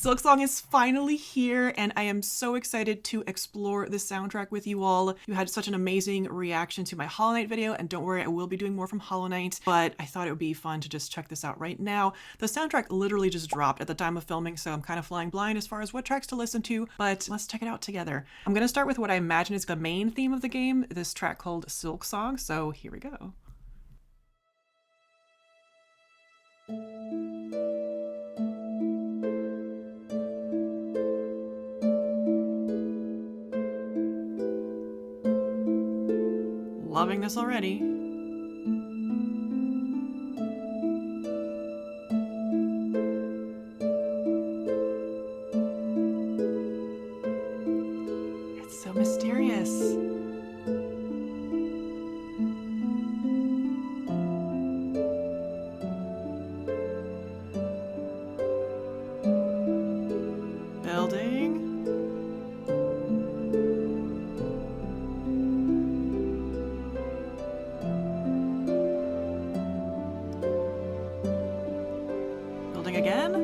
Silksong is finally here, and I am so excited to explore the soundtrack with you all. You had such an amazing reaction to my Hollow Knight video, and don't worry, I will be doing more from Hollow Knight, but I thought it would be fun to just check this out right now. The soundtrack literally just dropped at the time of filming, so I'm kind of flying blind as far as what tracks to listen to, but let's check it out together. I'm gonna start with what I imagine is the main theme of the game, this track called Silksong, so here we go. Loving this already. It's so mysterious. Building. Again.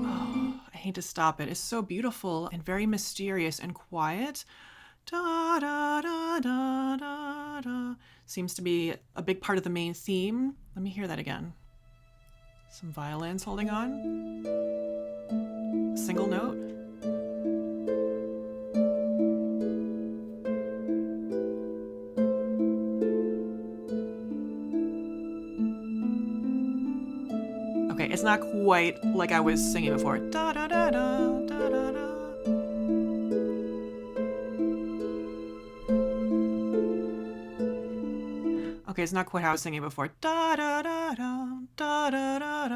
Oh, I hate to stop it. It's so beautiful and very mysterious and quiet. Da, da, da, da, da, da. Seems to be a big part of the main theme. Let me hear that again. Some violins holding on. A single note. Okay, it's not quite like I was singing before. Da da da da da da da. Okay, it's not quite how I was singing before. Da da da da da da da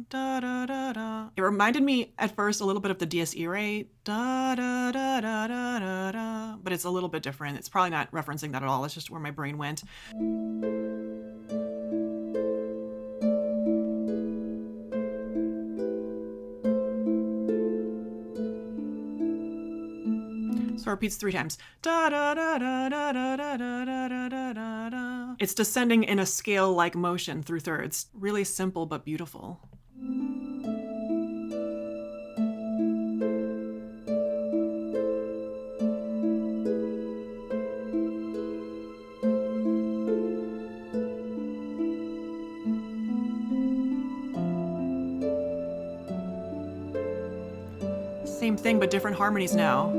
da da da da. It reminded me at first a little bit of the Dies Irae. Da da da da da da da. But it's a little bit different. It's probably not referencing that at all. It's just where my brain went. So it repeats 3 times. Da da da da da da da da da da da da. It's descending in a scale-like motion through thirds. Really simple but beautiful. Same thing, but different harmonies now.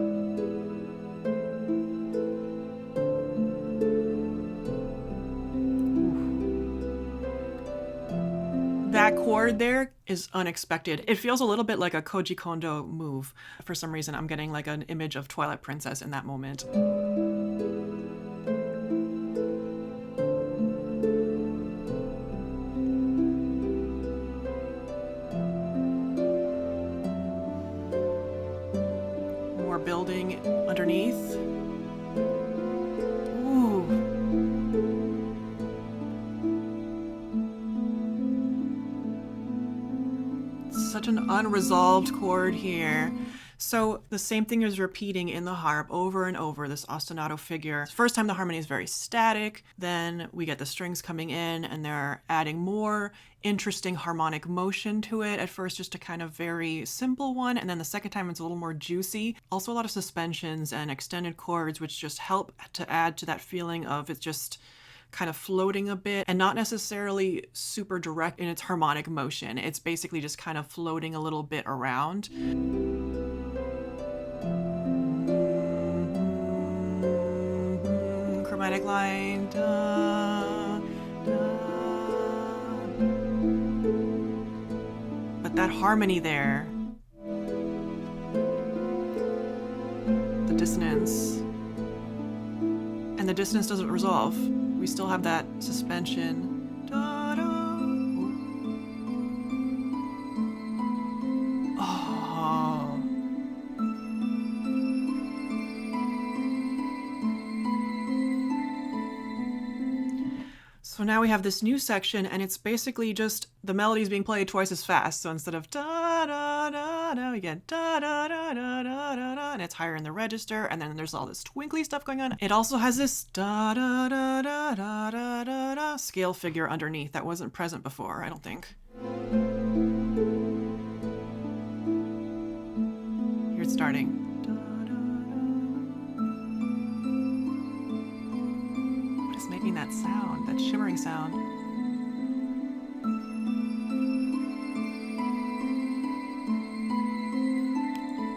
That chord there is unexpected. It feels a little bit like a Koji Kondo move. For some reason, I'm getting like an image of Twilight Princess in that moment. More building underneath. Such an unresolved chord here. So the same thing is repeating in the harp over and over, this ostinato figure. First time the harmony is very static, then we get the strings coming in and they're adding more interesting harmonic motion to it. At first just a kind of very simple one, and then the second time it's a little more juicy. Also a lot of suspensions and extended chords which just help to add to that feeling of it's just kind of floating a bit and not necessarily super direct in its harmonic motion. It's basically just kind of floating a little bit around. Chromatic line. Da, da. But that harmony there, the dissonance, and the dissonance doesn't resolve. We still have that suspension. Da, da. Oh. So now we have this new section, and it's basically just the melody's being played twice as fast. So instead of da da da da, we get da da da da da da da, and it's higher in the register, and then there's all this twinkly stuff going on. It also has this da da da da da da da da scale figure underneath that wasn't present before, I don't think. Here it's starting. What is making that sound, that shimmering sound?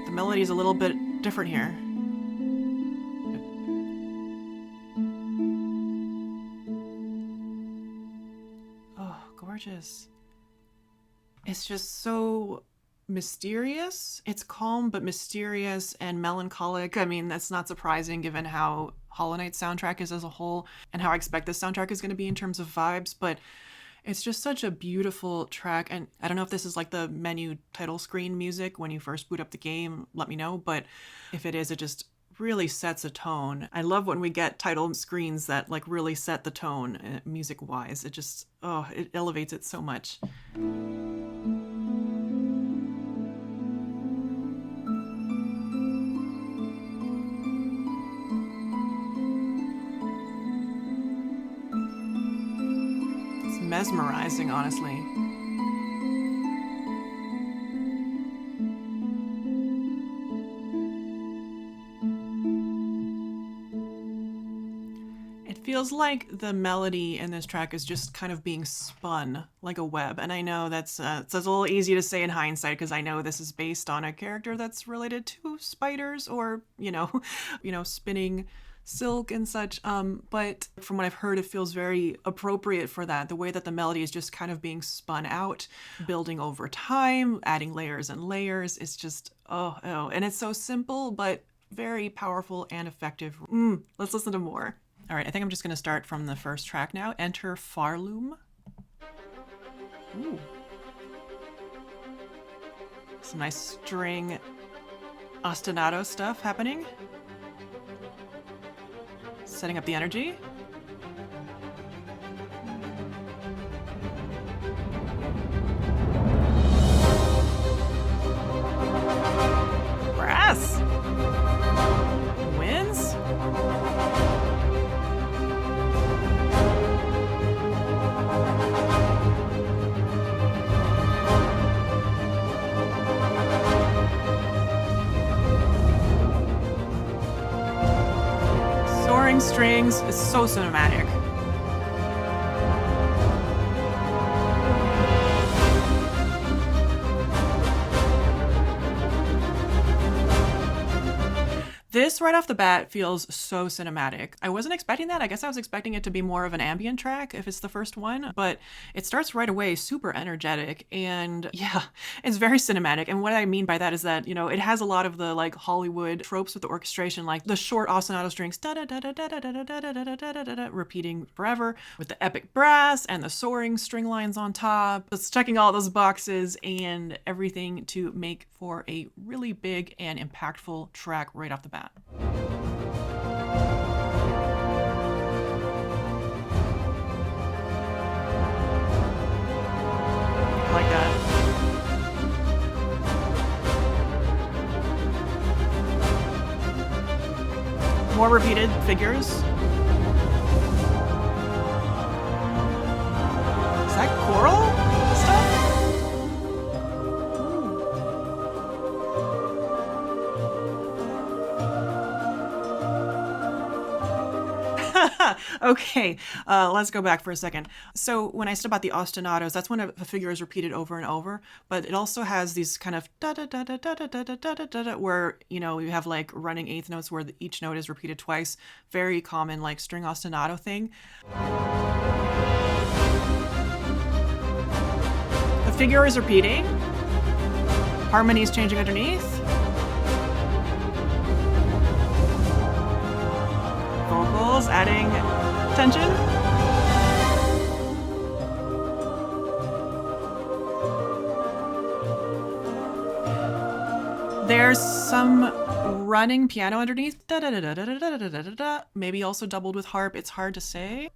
The melody is a little bit different here. Oh, gorgeous. It's just so mysterious. It's calm but mysterious and melancholic. I mean, that's not surprising given how Hollow Knight's soundtrack is as a whole and how I expect this soundtrack is going to be in terms of vibes, but it's just such a beautiful track. And I don't know if this is like the menu title screen music when you first boot up the game, let me know, but if it is, it just really sets a tone. I love when we get title screens that like really set the tone music wise. It just, oh, it elevates it so much. Mesmerizing, honestly. It feels like the melody in this track is just kind of being spun like a web, and I know that's a little easy to say in hindsight because I know this is based on a character that's related to spiders or spinning silk and such, but from what I've heard, it feels very appropriate for that. The way that the melody is just kind of being spun out, building over time, adding layers and layers. It's just, oh, and it's so simple, but very powerful and effective. Let's listen to more. All right, I think I'm just going to start from the first track now. Enter Pharloom. Ooh. Some nice string ostinato stuff happening. Setting up the energy. Brass wins. Soaring strings is so cinematic. This right off the bat feels so cinematic. I wasn't expecting that. I guess I was expecting it to be more of an ambient track if it's the first one, but it starts right away super energetic and yeah, it's very cinematic. And what I mean by that is that, it has a lot of the like Hollywood tropes with the orchestration, like the short ostinato strings repeating forever with the epic brass and the soaring string lines on top. It's checking all those boxes and everything to make for a really big and impactful track right off the bat. I like that. More repeated figures. Is that choral stuff? Okay, let's go back for a second. So when I said about the ostinatos, that's when a figure is repeated over and over, but it also has these kind of da-da-da-da-da-da-da-da-da-da, where, you have like running eighth notes where each note is repeated twice. Very common like string ostinato thing. The figure is repeating. Harmony is changing underneath. Vocals adding tension. There's some running piano underneath. Da, da, da, da, da, da, da, da, da, da. Maybe also doubled with harp. It's hard to say.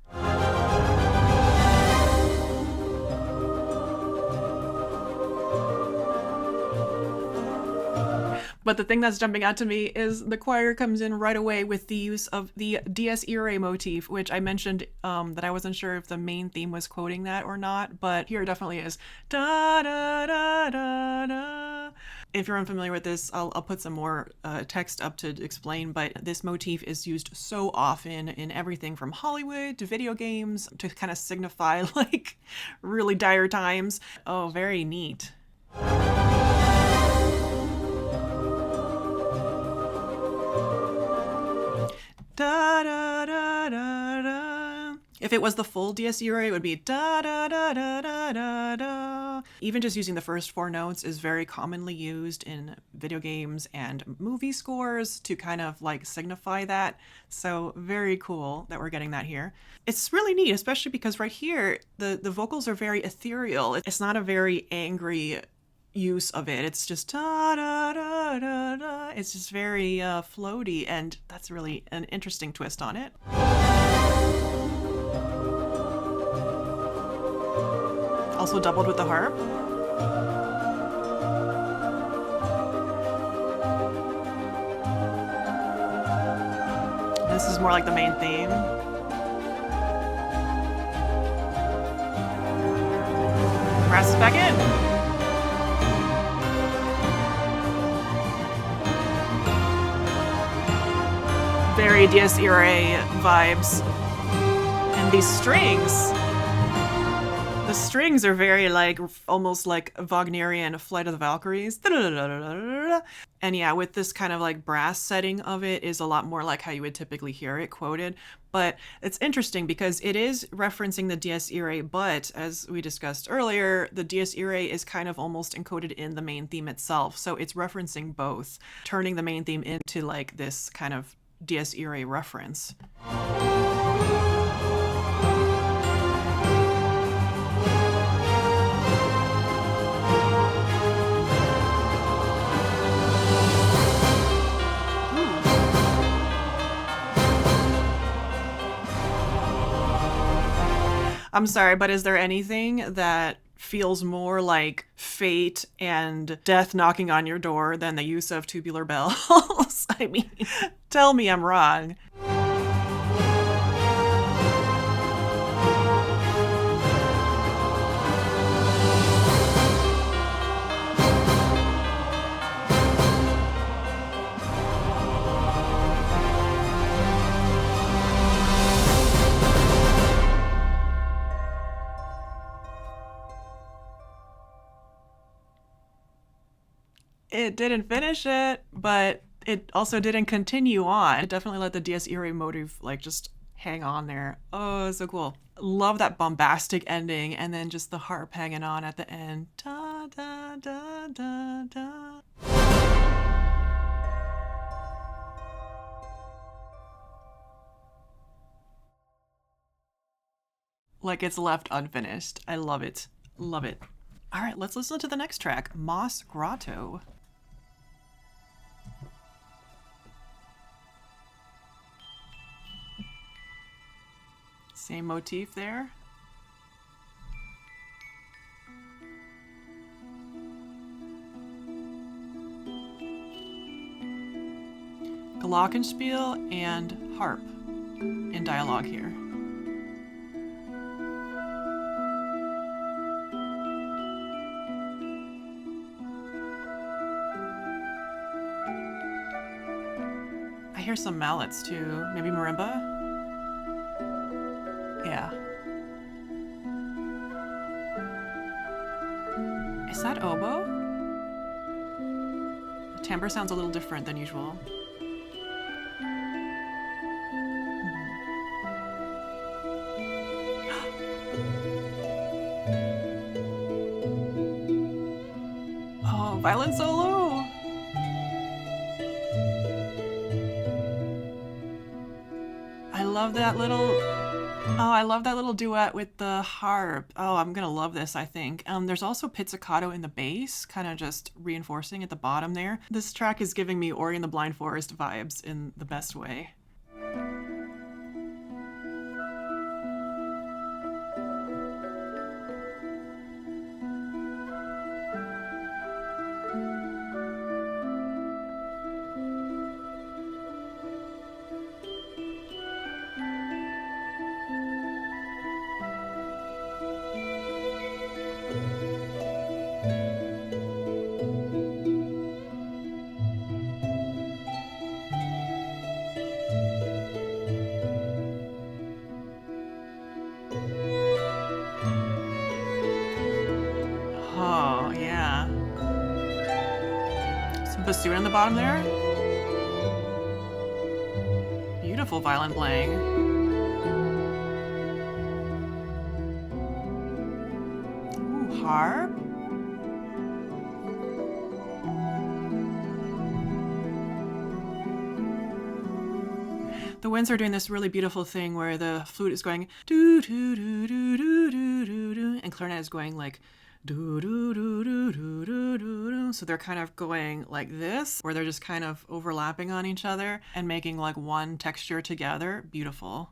But the thing that's jumping out to me is the choir comes in right away with the use of the Dies Irae motif, which I mentioned that I wasn't sure if the main theme was quoting that or not, but here it definitely is. Da da da da da. If you're unfamiliar with this, I'll put some more text up to explain, but this motif is used so often in everything from Hollywood to video games to kind of signify like really dire times. Oh, very neat. Da da da da da. If it was the full Dies Irae, it would be da da da da da da da. Even just using the first four notes is very commonly used in video games and movie scores to kind of like signify that. So very cool that we're getting that here. It's really neat, especially because right here the vocals are very ethereal. It's not a very angry use of it. It's just da da da da da. It's just very floaty, and that's really an interesting twist on it. Also doubled with the harp. This is more like the main theme. Brass is back in. Very Dies Irae vibes. And these strings, the strings are very like, almost like Wagnerian Flight of the Valkyries. And yeah, with this kind of like brass setting of it is a lot more like how you would typically hear it quoted. But it's interesting because it is referencing the Dies Irae, but as we discussed earlier, the Dies Irae is kind of almost encoded in the main theme itself. So it's referencing both, turning the main theme into like this kind of Dies Irae reference. I'm sorry, but is there anything that feels more like fate and death knocking on your door than the use of tubular bells? I mean, tell me I'm wrong. It didn't finish it, but it also didn't continue on. It definitely let the Dies Irae motive like just hang on there. Oh, so cool. Love that bombastic ending, and then just the harp hanging on at the end. Da da da da da. Like it's left unfinished. I love it. Love it. All right, let's listen to the next track, Moss Grotto. Same motif there. Glockenspiel and harp in dialogue here. I hear some mallets too. Maybe marimba? Yeah. Is that oboe? The timbre sounds a little different than usual. Oh, violin solo! I love that little... Oh, I love that little duet with the harp. Oh, I'm gonna love this, I think. There's also pizzicato in the bass, kind of just reinforcing at the bottom there. This track is giving me Ori and the Blind Forest vibes in the best way. See what in the bottom there? Beautiful violin playing. Ooh, harp. The winds are doing this really beautiful thing where the flute is going do do do do do do do do, and clarinet is going like do do do do do do do. So they're kind of going like this, where they're just kind of overlapping on each other and making like one texture together. Beautiful.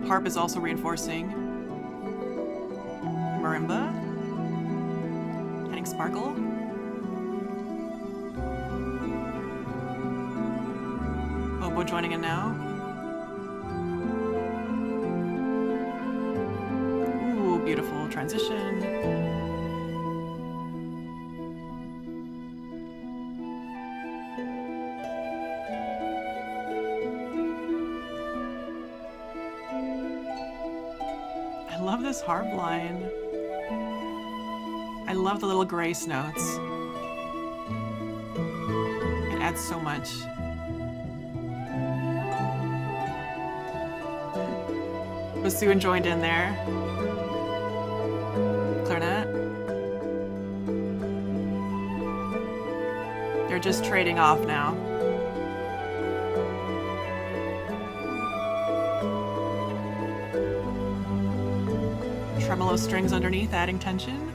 Harp is also reinforcing. Marimba. Adding sparkle. Oboe joining in now. Ooh, beautiful transition. I love this harp line. I love the little grace notes. It adds so much. Bassoon joined in there. Clarinet. They're just trading off now. Tremolo strings underneath, adding tension.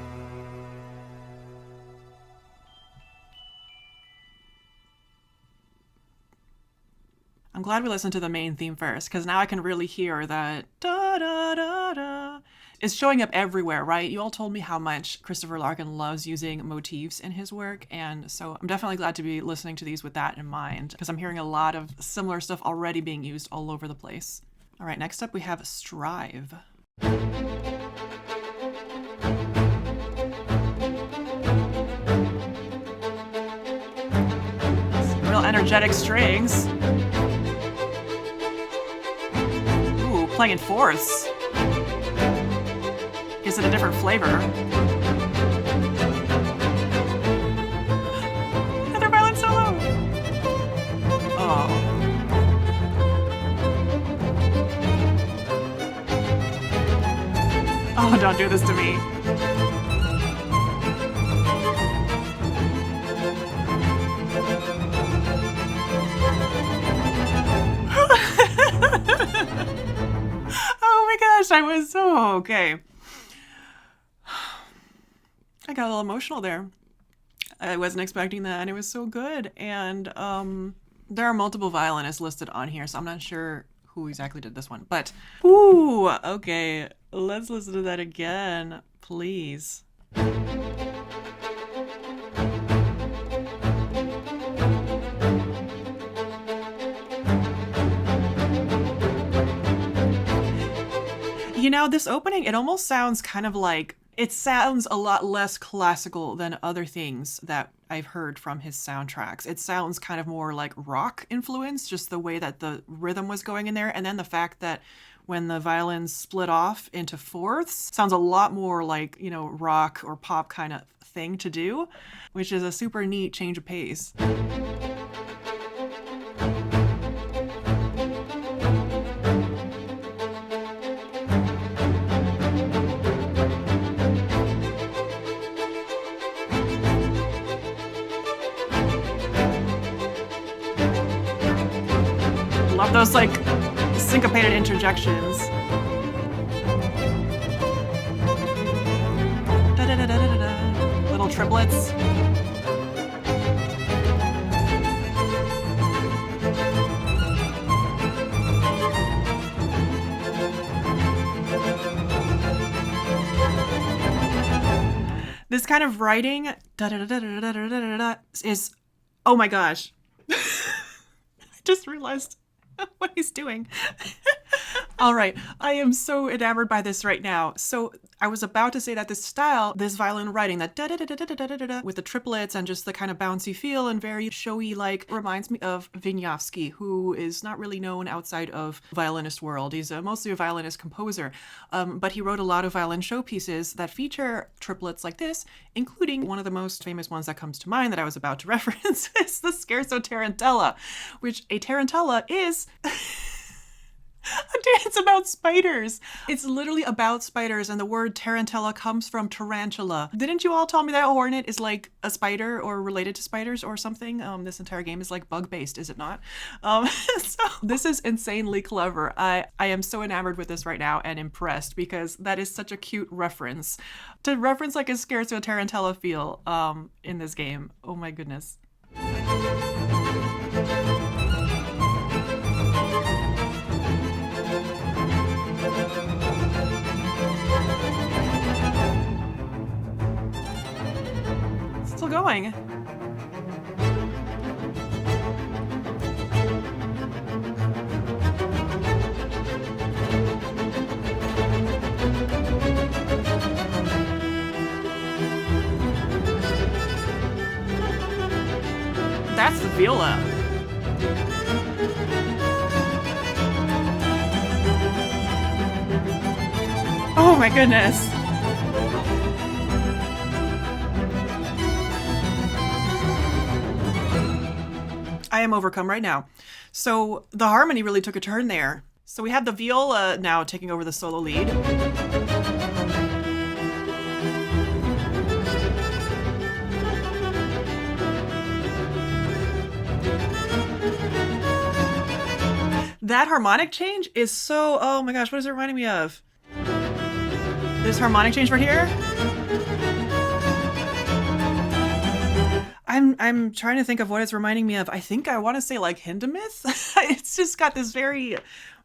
I'm glad we listened to the main theme first, because now I can really hear that da da da da. It's showing up everywhere, right? You all told me how much Christopher Larkin loves using motifs in his work, and so I'm definitely glad to be listening to these with that in mind, because I'm hearing a lot of similar stuff already being used all over the place. All right, next up we have Strive. Some real energetic strings. Playing in fourths. Gives it a different flavor. Another violin solo! Oh. Oh, don't do this to me. I was so okay. I got a little emotional there. I wasn't expecting that, and it was so good. And there are multiple violinists listed on here, so I'm not sure who exactly did this one. But, ooh, okay. Let's listen to that again, please. You know, this opening, it almost sounds kind of like, it sounds a lot less classical than other things that I've heard from his soundtracks. It sounds kind of more like rock influence, just the way that the rhythm was going in there. And then the fact that when the violins split off into fourths, sounds a lot more like, you know, rock or pop kind of thing to do, which is a super neat change of pace. Love those like syncopated interjections. Da, da, da, da, da, da. Little triplets. This kind of writing da, da, da, da, da, da, da, da, da, is, oh my gosh. I just realized what he's doing. All right. I am so enamored by this right now. So I was about to say that this style, this violin writing, that da da da da da da da da da with the triplets and just the kind of bouncy feel and very showy, like, reminds me of Wieniawski, who is not really known outside of violinist world. He's mostly a violinist composer, but he wrote a lot of violin showpieces that feature triplets like this, including one of the most famous ones that comes to mind that I was about to reference is the Scherzo Tarantella, which a tarantella is a dance about spiders. It's literally about spiders, and the word tarantella comes from tarantula. Didn't you all tell me that hornet is like a spider or related to spiders or something? This entire game is like bug-based, is it not? So this is insanely clever. I am so enamored with this right now and impressed because that is such a cute reference. To reference like a Scherzo Tarantella feel in this game. Oh my goodness. Still going. That's the viola. Oh my goodness. I am overcome right now. So the harmony really took a turn there. So we have the viola now taking over the solo lead. That harmonic change is so, oh my gosh, what is it reminding me of? This harmonic change right here? I'm trying to think of what it's reminding me of. I think I want to say like Hindemith. It's just got this very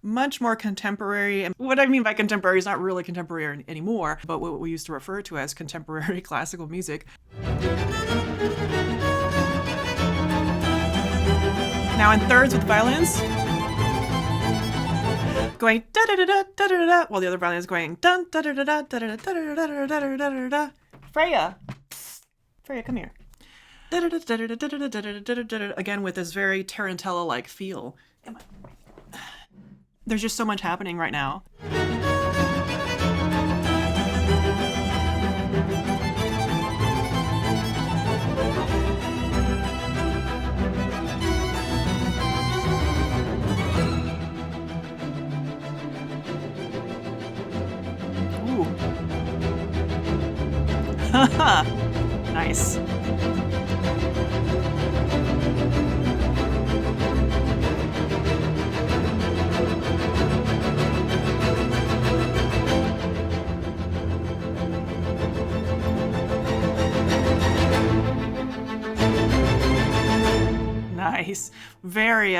much more contemporary. And what I mean by contemporary is not really contemporary anymore, but what we used to refer to as contemporary classical music. Now in thirds with the violins. Going da da da da da da da, while the other violin is going dun da da da da da da da da da da da da da. Freya, Freya, come here. Again with this very tarantella-like feel. There's just so much happening right now. Ooh. Nice. Nice. Very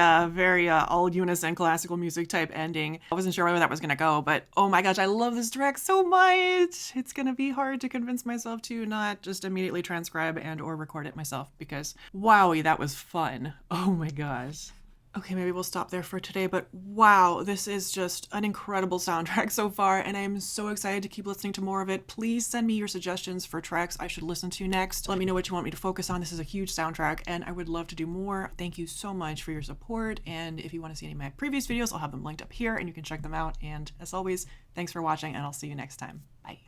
all unison classical music type ending. I wasn't sure where that was gonna go, but oh my gosh, I love this track so much. It's gonna be hard to convince myself to not just immediately transcribe and or record it myself because wowie, that was fun. Oh my gosh. Okay, maybe we'll stop there for today, but wow, this is just an incredible soundtrack so far, and I am so excited to keep listening to more of it. Please send me your suggestions for tracks I should listen to next. Let me know what you want me to focus on. This is a huge soundtrack, and I would love to do more. Thank you so much for your support, and if you want to see any of my previous videos, I'll have them linked up here, and you can check them out. And as always, thanks for watching, and I'll see you next time. Bye.